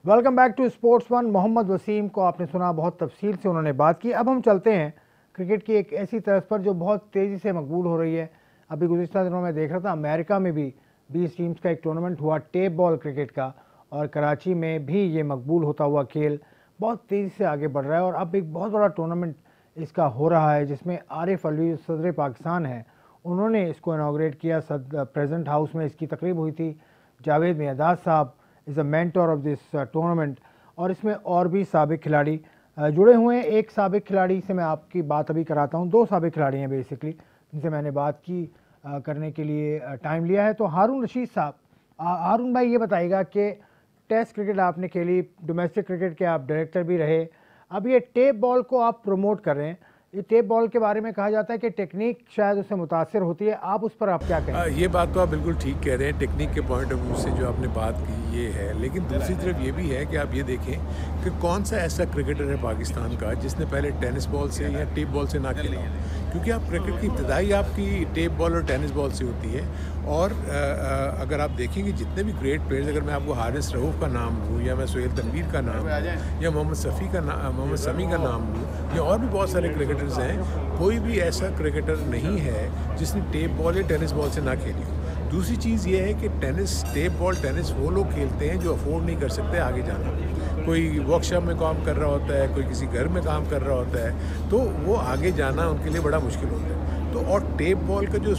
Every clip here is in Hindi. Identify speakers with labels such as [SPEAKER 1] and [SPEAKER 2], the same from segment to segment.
[SPEAKER 1] Welcome back to sports one. Mohammad Wasim को आपने सुना, बहुत तफसील से उन्होंने बात की। अब हम चलते हैं क्रिकेट की एक ऐसी तरफ पर जो बहुत तेज़ी से मकबूल हो रही है। अभी गुज़िश्ता दिनों में देख रहा था, अमेरिका में भी 20 टीम्स का एक टूर्नामेंट हुआ टेप बॉल क्रिकेट का, और कराची में भी ये मकबूल होता हुआ खेल बहुत तेज़ी से आगे बढ़ रहा है। और अब एक बहुत बड़ा टूर्नामेंट इसका हो रहा है जिसमें आरिफ अलवी सदर पाकिस्तान है, उन्होंने इसको इनाग्रेट किया। प्रेजेंट हाउस में इसकी तकरीब हुई थी। जावेद मियादाद साहब is a mentor of this tournament, और इसमें और भी साबिक खिलाड़ी जुड़े हुए हैं। एक साबिक खिलाड़ी से मैं आपकी बात अभी कराता हूं। दो साबिक खिलाड़ी हैं बेसिकली जिनसे मैंने बात की करने के लिए टाइम लिया है। तो हारून रशीद साहब, हारून भाई ये बताइएगा कि टेस्ट क्रिकेट आपने खेली, डोमेस्टिक क्रिकेट के आप डायरेक्टर भी रहे, अब ये टेप बॉल को आप प्रमोट कर रहे हैं। ये टेप बॉल के बारे में कहा जाता है कि टेक्निक शायद उससे मुतासर होती है, आप उस पर आप क्या कहें?
[SPEAKER 2] ये बात तो आप बिल्कुल ठीक कह रहे हैं। टेक्निक के पॉइंट ऑफ व्यू से जो आपने बात की ये है, लेकिन दूसरी तरफ ये भी है कि आप ये देखें कि कौन सा ऐसा क्रिकेटर है पाकिस्तान का जिसने पहले टेनिस बॉल से या टेप बॉल से ना खेला हो। क्योंकि आप क्रिकेट की इब्तदाई आपकी टेप बॉल और टेनिस बॉल से होती है। और अगर आप देखेंगे जितने भी ग्रेट प्लेयर्स, अगर मैं आपको हारिस रऊफ़ का नाम लूँ, या मैं सोहेल तनवीर का नाम लूँ, या मोहम्मद शमी का नाम लूँ, या और भी बहुत सारे क्रिकेटर्स हैं, कोई भी ऐसा क्रिकेटर नहीं है जिसने टेप बॉल या टेनिस बॉल से ना खेली हो। दूसरी चीज़ ये है कि टेप बॉल टेनिस वो लोग खेलते हैं जो अफोर्ड नहीं कर सकते आगे जाना। कोई वर्कशॉप में काम कर रहा होता है, कोई किसी घर में काम कर रहा होता है, तो वो आगे जाना उनके लिए बड़ा मुश्किल होता है। तो और टेप बॉल का जो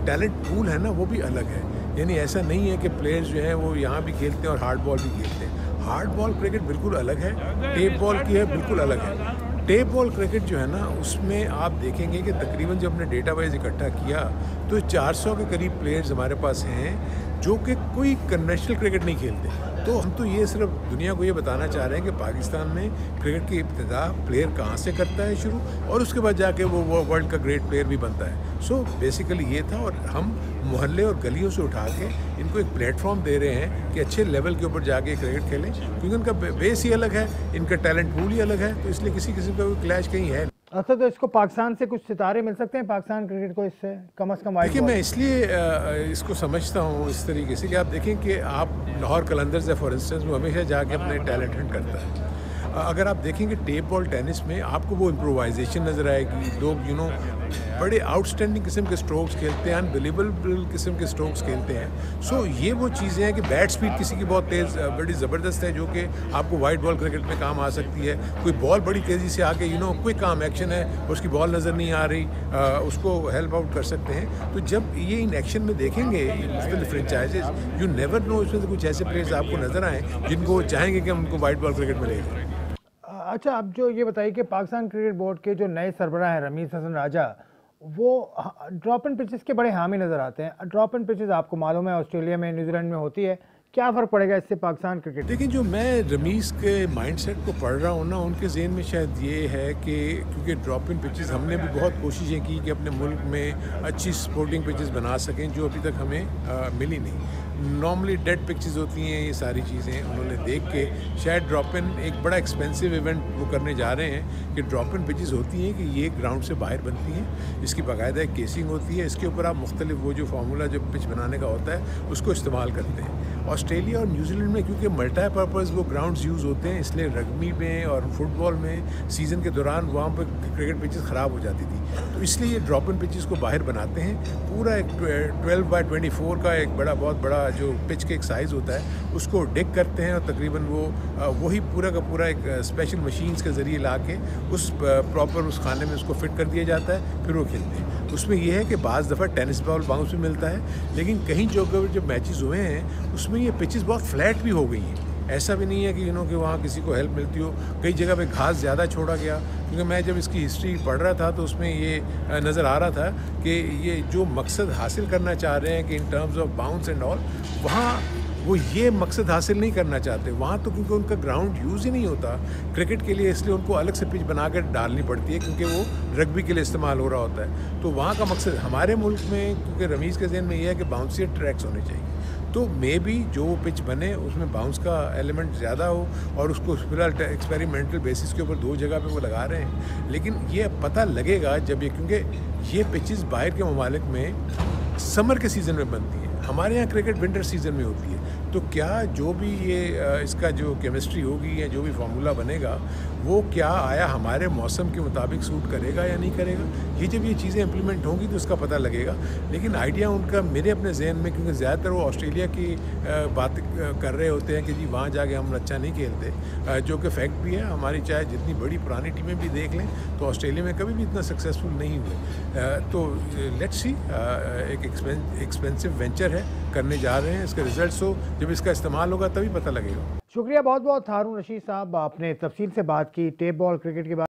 [SPEAKER 2] टैलेंट पूल है ना, वो भी अलग है। यानी ऐसा नहीं है कि प्लेयर्स जो हैं वो यहाँ भी खेलते हैं और हार्ड बॉल भी खेलते हैं। हार्ड बॉल क्रिकेट बिल्कुल अलग है, टेप बॉल की है बिल्कुल अलग है। टेप बॉल क्रिकेट जो है ना, उसमें आप देखेंगे कि तकरीबन जब हमने डेटा वाइज इकट्ठा किया तो 400 के करीब प्लेयर्स हमारे पास हैं जो कि कोई कन्वेंशनल क्रिकेट नहीं खेलते। तो हम तो ये सिर्फ दुनिया को ये बताना चाह रहे हैं कि पाकिस्तान में क्रिकेट की इब्तिदा प्लेयर कहाँ से करता है शुरू, और उसके बाद जाके वो वर्ल्ड का ग्रेट प्लेयर भी बनता है। सो बेसिकली ये था, और हम मोहल्ले और गलियों से उठा के इनको एक प्लेटफॉर्म दे रहे हैं कि अच्छे लेवल के ऊपर जाके क्रिकेट खेलें, क्योंकि उनका बेस ही अलग है, इनका टैलेंट पूल ही अलग है। तो इसलिए किसी किस्म का कोई क्लैश कहीं है।
[SPEAKER 1] अच्छा, तो इसको पाकिस्तान से कुछ सितारे मिल सकते हैं, पाकिस्तान क्रिकेट को इससे कम से कम?
[SPEAKER 2] देखिए, मैं इसलिए इसको समझता हूँ इस तरीके से कि आप देखें कि आप लाहौर कलंदर्स है फॉर इंस्टेंस, वो हमेशा जाके अपने टैलेंट हंट करता है। अगर आप देखेंगे टेप बॉल टेनिस में आपको वो इम्प्रोवाइजेशन नज़र आएगी। लोग बड़े आउटस्टैंडिंग किस्म के स्ट्रोक्स खेलते हैं, अनबिलीवेबल किस्म के स्ट्रोक्स खेलते हैं। सो ये वो चीज़ें हैं कि बैट स्पीड किसी की बहुत तेज़ बड़ी ज़बरदस्त है, जो कि आपको वाइट बॉल क्रिकेट में काम आ सकती है। कोई बॉल बड़ी तेज़ी से आके क्विक काम एक्शन है, उसकी बॉल नज़र नहीं आ रही, उसको हेल्प आउट कर सकते हैं। तो जब ये इन एक्शन में देखेंगे मुख्तलिफ फ्रेंचाइजेज, यू नेवर नो, इसमें से कुछ ऐसे प्लेयर्स आपको नज़र आएँ जिनको चाहेंगे कि हम उनको वाइट बॉल क्रिकेट में ले जाएँ।
[SPEAKER 1] अच्छा, अब जो ये बताइए कि पाकिस्तान क्रिकेट बोर्ड के जो नए सरबराह हैं रमीज़ हसन राजा, वो ड्रॉप एंड पिचेस के बड़े हामी नज़र आते हैं। ड्रॉप एंड पिचेस आपको मालूम है ऑस्ट्रेलिया में, न्यूजीलैंड में होती है, क्या फ़र्क पड़ेगा इससे पाकिस्तान क्रिकेट?
[SPEAKER 2] लेकिन जो मैं रमीज़ के माइंडसेट को पढ़ रहा हूँ ना, उनके ज़हन में शायद ये है कि क्योंकि ड्रॉप इन पिचेस हमने भी बहुत कोशिशें की कि अपने मुल्क में अच्छी स्पोर्टिंग पिचेस बना सकें, जो अभी तक हमें मिली नहीं। नॉर्मली डेड पिचेस होती हैं, ये सारी चीज़ें उन्होंने देख के शायद ड्रॉप इन एक बड़ा एक्सपेंसिव इवेंट वो करने जा रहे हैं कि ड्रॉप इन पिचेस होती हैं कि ये ग्राउंड से बाहर बनती हैं, इसकी बाकायदा एक केसिंग होती है, इसके ऊपर आप मुख्तलिफ वो जो फार्मूला जो पिच बनाने का होता है उसको इस्तेमाल करते हैं। ऑस्ट्रेलिया और न्यूजीलैंड में क्योंकि मल्टीपर्पज़ वो ग्राउंड्स यूज़ होते हैं, इसलिए रग्बी में और फुटबॉल में सीज़न के दौरान वहाँ पर क्रिकेट पिचेस ख़राब हो जाती थी, तो इसलिए ये ड्रॉप इन पिचेस को बाहर बनाते हैं। पूरा एक 12x24 का एक बहुत बड़ा जो पिच के एक साइज़ होता है उसको डिग करते हैं, और तकरीबन वही पूरा का पूरा एक स्पेशल मशीन्स के ज़रिए ला के उस प्रॉपर उस खाने में उसको फिट कर दिया जाता है, फिर वो खेलते हैं। उसमें यह है कि बाज़ दफ़ा टेनिस बॉल बाउंस भी मिलता है, लेकिन कहीं जब मैचेस हुए हैं उसमें ये पिचेस बहुत फ्लैट भी हो गई हैं। ऐसा भी नहीं है कि कि वहाँ किसी को हेल्प मिलती हो। कई जगह पे घास ज़्यादा छोड़ा गया, क्योंकि मैं जब इसकी हिस्ट्री पढ़ रहा था तो उसमें ये नज़र आ रहा था कि ये जो मकसद हासिल करना चाह रहे हैं कि in terms of bounce and all, वहाँ वो ये मकसद हासिल नहीं करना चाहते वहाँ, तो क्योंकि उनका ग्राउंड यूज़ ही नहीं होता क्रिकेट के लिए, इसलिए उनको अलग से पिच बना कर डालनी पड़ती है, क्योंकि वो रग्बी के लिए इस्तेमाल हो रहा होता है। तो वहाँ का मकसद हमारे मुल्क में, क्योंकि रमीज़ के ज़हन में ये है कि बाउंसी ट्रैक्स होने चाहिए, तो मे बी जो पिच बने उसमें बाउंस का एलिमेंट ज़्यादा हो, और उसको फिलहाल एक्सपेरिमेंटल बेसिस के ऊपर 2 जगह पे वो लगा रहे हैं। लेकिन ये पता लगेगा जब क्योंकि ये पिचेस बाहर के ममालिक में समर के सीज़न में बनती हैं, हमारे यहाँ क्रिकेट विंटर सीजन में होती है। तो क्या जो भी ये इसका जो केमिस्ट्री होगी या जो भी फार्मूला बनेगा, वो क्या आया हमारे मौसम के मुताबिक सूट करेगा या नहीं करेगा, ये जब ये चीज़ें इम्प्लीमेंट होंगी तो उसका पता लगेगा। लेकिन आइडिया उनका मेरे अपने जहन में, क्योंकि ज़्यादातर वो ऑस्ट्रेलिया की बात कर रहे होते हैं कि जी वहाँ जाके हम अच्छा नहीं खेलते, जो कि फैक्ट भी है। हमारी चाहे जितनी बड़ी पुरानी टीमें भी देख लें तो ऑस्ट्रेलिया में कभी भी इतना सक्सेसफुल नहीं हुए। तो लेट्स सी, एक एक्सपेंसिव वेंचर है, करने जा रहे हैं। इसके रिजल्ट्स हो, जब इसका इस्तेमाल होगा तभी पता लगेगा।
[SPEAKER 1] शुक्रिया बहुत बहुत हारून रशीद साहब, आपने तफसील से बात की टेप बॉल क्रिकेट के बारे में।